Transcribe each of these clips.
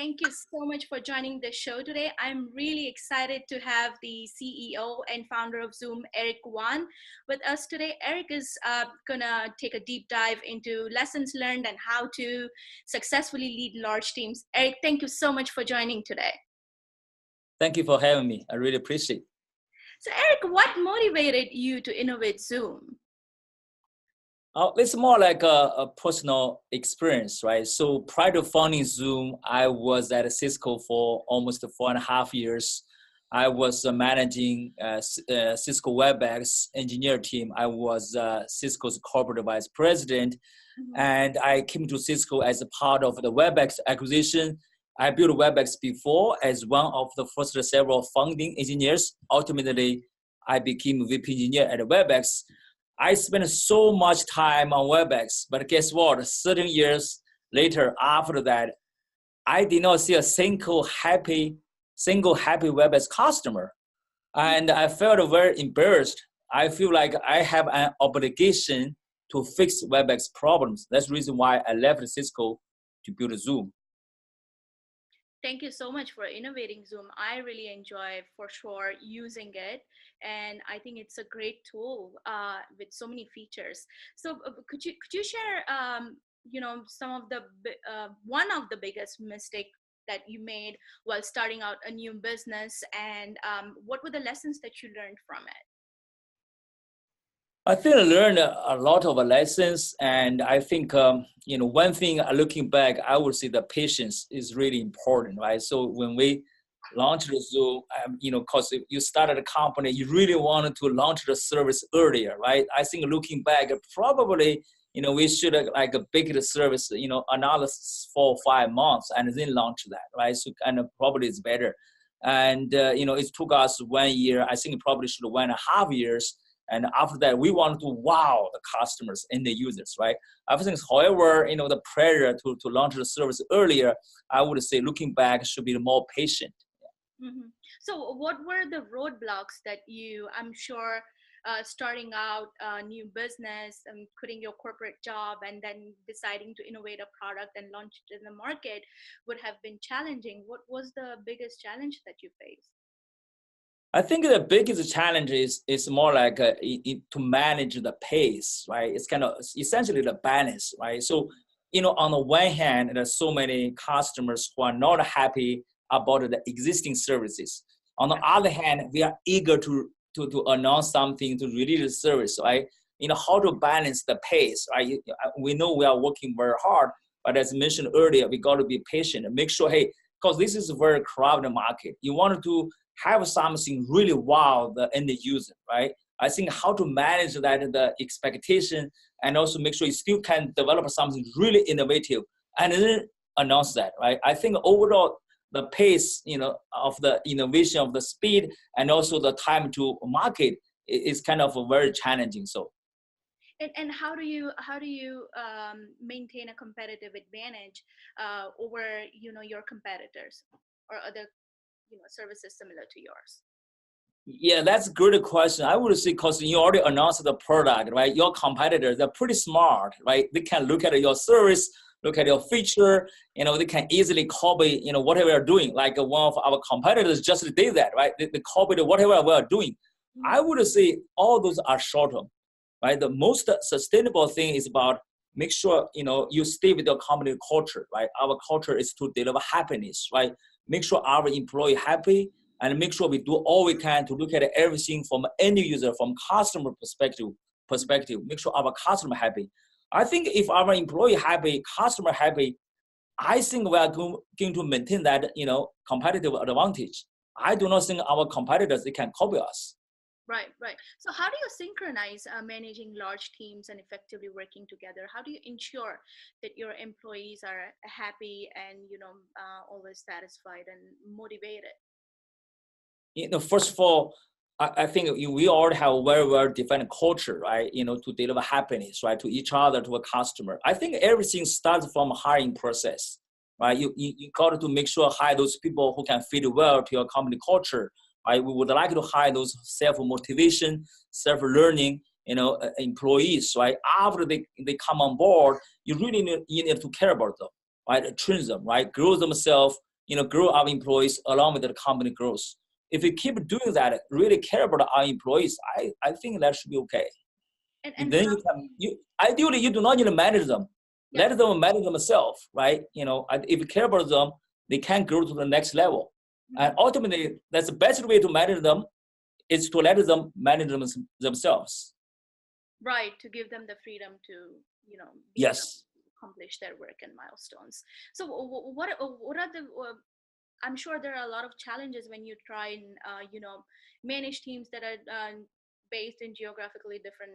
thank you so much for joining the show today. I'm really excited to have the CEO and founder of Zoom, Eric Yuan, with us today. Eric is gonna take a deep dive into lessons learned and how to successfully lead large teams. Eric, thank you so much for joining today. Thank you for having me. I really appreciate it. So Eric, what motivated you to innovate Zoom? It's more like a personal experience, right? So prior to founding Zoom, I was at Cisco for almost 4.5 years. I was managing Cisco WebEx engineer team. I was Cisco's corporate vice president, and I came to Cisco as a part of the WebEx acquisition. I built WebEx before as one of the first several founding engineers. Ultimately, I became VP engineer at WebEx. I spent so much time on WebEx, but guess what? 13 years later, after that, I did not see a single happy WebEx customer. And I felt very embarrassed. I feel like I have an obligation to fix WebEx problems. That's the reason why I left Cisco to build Zoom. Thank you so much for innovating Zoom. I really enjoy, for sure, using it. And I think it's a great tool with so many features. So could you share, some of the, one of the biggest mistake that you made while starting out a new business, and what were the lessons that you learned from it? I think I learned a lot of lessons, and I think one thing looking back, I would say the patience is really important, right? So when we launched the Zoom, because you started a company, you really wanted to launch the service earlier, right? I think looking back, probably we should have like a bigger service, another 4 or 5 months, and then launch that, right? So kind of probably it's better, and it took us 1 year. I think it probably should have 1.5 years. And after that, we want to wow the customers and the users, right? I think, however, the pressure to launch the service earlier, I would say looking back should be more patient. Mm-hmm. So what were the roadblocks that I'm sure, starting out a new business and quitting your corporate job and then deciding to innovate a product and launch it in the market would have been challenging. What was the biggest challenge that you faced? I think the biggest challenge is more like to manage the pace, right? It's kind of essentially the balance, right? So, on the one hand, there's so many customers who are not happy about the existing services. On the other hand, we are eager to announce something, to release the service, right? How to balance the pace, right? We know we are working very hard, but as mentioned earlier, we got to be patient and make sure, hey, because this is a very crowded market. You want to have something really wow the end user, right? I think how to manage that, the expectation, and also make sure you still can develop something really innovative and then announce that, right? I think overall the pace, of the innovation, of the speed, and also the time to market is kind of very challenging. So. And how do you maintain a competitive advantage over your competitors or other services similar to yours? Yeah, that's a good question. I would say because you already announced the product, right? Your competitors, they're pretty smart, right? They can look at your service, look at your feature, they can easily copy, whatever you're doing. Like one of our competitors just did that, right? They copied whatever we are doing. Mm-hmm. I would say all those are short-term, right? The most sustainable thing is about make sure, you stay with your company culture, right? Our culture is to deliver happiness, right? Make sure our employee happy, and make sure we do all we can to look at everything from end user, from customer perspective. Make sure our customer happy. I think if our employee happy, customer happy, I think we are going to maintain that competitive advantage. I do not think our competitors, they can copy us. Right. So how do you synchronize managing large teams and effectively working together? How do you ensure that your employees are happy and always satisfied and motivated? First of all, I think we all have a very, very defined culture, right? To deliver happiness, right, to each other, to a customer. I think everything starts from hiring process, right? You got to make sure hire those people who can fit well to your company culture. Right? We would like to hire those self-motivation, self-learning, employees, right? After they come on board, you really need to care about them, right? Train them, right? Grow themselves, grow our employees along with the company growth. If we keep doing that, really care about our employees, I think that should be okay. And Then how, ideally you do not need to manage them. yeah. Let them manage themselves, right? If you care about them, they can grow to the next level. And ultimately, that's the best way to manage them is to let them manage themselves. Right, to give them the freedom to, be able Yes. to accomplish their work and milestones. So what are the I'm sure there are a lot of challenges when you try and manage teams that are based in geographically different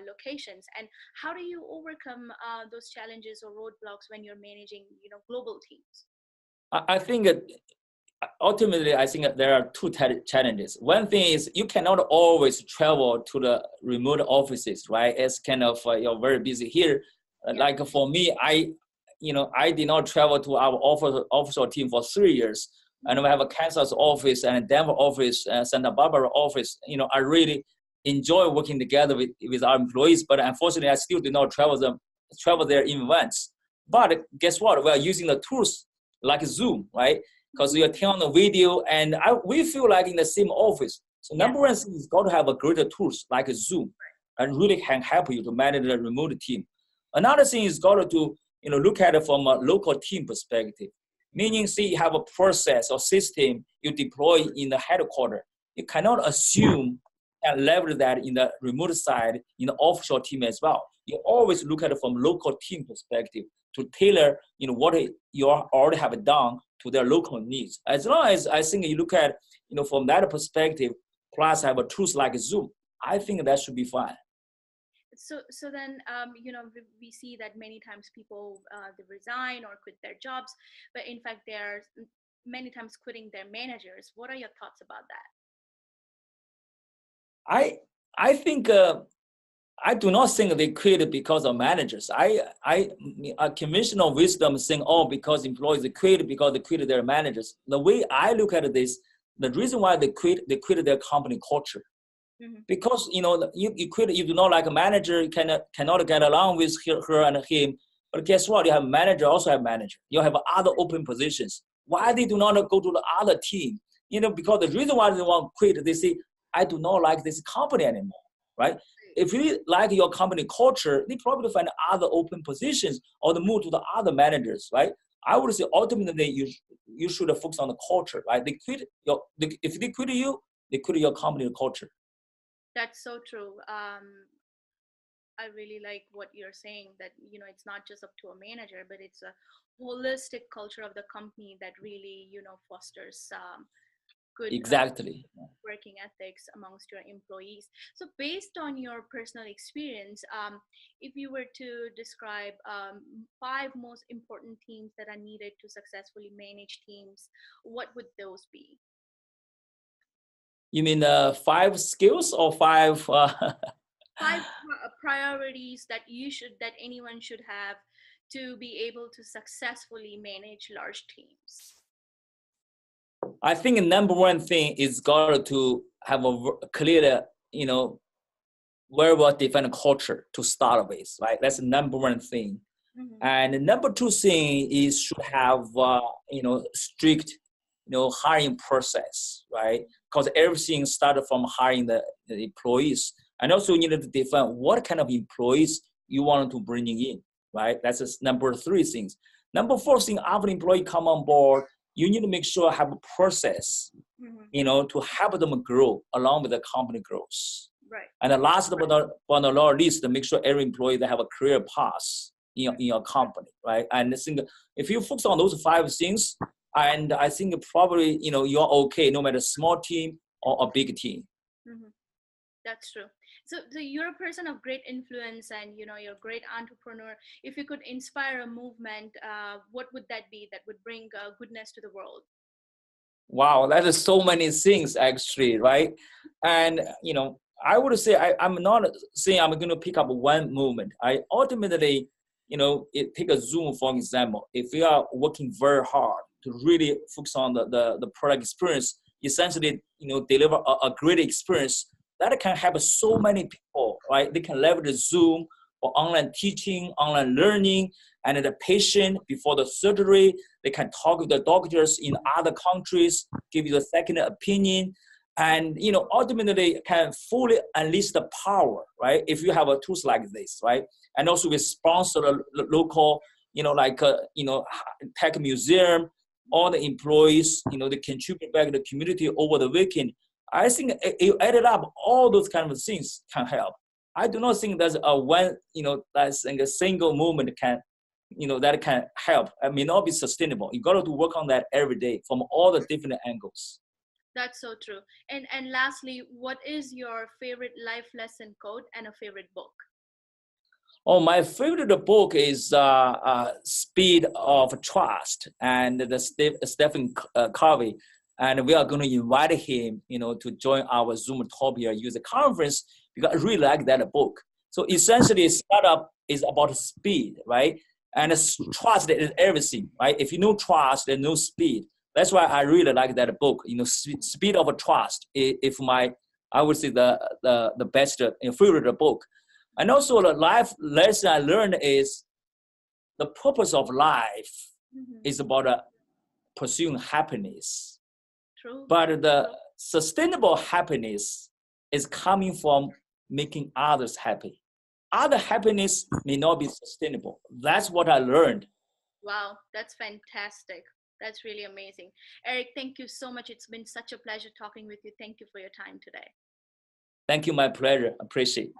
locations. And how do you overcome those challenges or roadblocks when you're managing global teams? I think ultimately, I think there are two challenges. One thing is you cannot always travel to the remote offices, right? It's kind of you're very busy here. Like for me, I did not travel to our offshore team for 3 years, and we have a Kansas office and a Denver office, Santa Barbara office. I really enjoy working together with our employees, but unfortunately, I still do not travel there in advance. But guess what? We are using the tools like Zoom, right? Because you turn on the video and we feel like in the same office. So number one thing is got to have a greater tools like Zoom and really can help you to manage the remote team. Another thing is got to look at it from a local team perspective. Meaning, say you have a process or system you deploy in the headquarters. You cannot assume and leverage that in the remote side, in the offshore team as well. You always look at it from local team perspective to tailor, what you already have done to their local needs. As long as I think you look at, from that perspective, plus have a tools like Zoom, I think that should be fine. So then we see that many times people they resign or quit their jobs, but in fact they're many times quitting their managers. What are your thoughts about that? I think I do not think they quit because of managers. A conventional wisdom saying, oh, because employees quit because they quit their managers. The way I look at this, the reason why they quit their company culture. Because you quit, you do not like a manager, you cannot get along with her and him. But guess what? You have a manager, also have manager. You have other open positions. Why they do not go to the other team? Because the reason why they want to quit, they say, I do not like this company anymore, right? If you like your company culture, they probably find other open positions or they move to the other managers, right? I would say ultimately you should focus on the culture, right? If they quit you, they quit your company culture. That's so true. I really like what you're saying, that it's not just up to a manager, but it's a holistic culture of the company that really fosters good Exactly. working ethics amongst your employees. So based on your personal experience, if you were to describe 5 most important themes that are needed to successfully manage teams, what would those be? You mean 5 skills or 5? 5 priorities that anyone should have to be able to successfully manage large teams. I think the number one thing is got to have a clear, very well defined culture to start with, right? That's the number one thing. And the number two thing is should have, strict, hiring process, right? Because everything started from hiring the employees. And also you need to define what kind of employees you want to bring in, right? That's number 3 things. Number 4 thing, after employee come on board, you need to make sure have a process, to help them grow along with the company growth. Right. And the last but not least, to make sure every employee they have a career path in your company, right? And I think if you focus on those 5 things, and I think probably you're okay no matter small team or a big team. That's true. So you're a person of great influence, and you're a great entrepreneur. If you could inspire a movement, what would that be that would bring goodness to the world? Wow, that is so many things actually, right? And I would say I'm not saying I'm going to pick up one movement. I ultimately, take a Zoom for example. If we are working very hard to really focus on the product experience, essentially, deliver a great experience that can help so many people, right? They can leverage Zoom or online teaching, online learning, and the patient before the surgery, they can talk with the doctors in other countries, give you a second opinion, and ultimately can fully unleash the power, right? If you have a tools like this, right? And also we sponsor the local, tech museum, all the employees, they contribute back to the community over the weekend. I think it added up, all those kind of things can help. I do not think there's a one, that's like a single movement that can help. It may not be sustainable. You got to work on that every day from all the different angles. That's so true. And lastly, what is your favorite life lesson quote and a favorite book? Oh, my favorite book is Speed of Trust, and the Stephen Covey, and we are going to invite him, to join our Zoomtopia user conference because I really like that book. So essentially, startup is about speed, right? And trust is everything, right? If you know trust, there's no speed. That's why I really like that book. Speed of Trust. If I would say the best favorite book. And also the life lesson I learned is the purpose of life Mm-hmm. is about pursuing happiness. True. But the sustainable happiness is coming from making others happy. Other happiness may not be sustainable. That's what I learned. Wow, that's fantastic. That's really amazing. Eric, thank you so much. It's been such a pleasure talking with you. Thank you for your time today. Thank you, my pleasure. Appreciate it.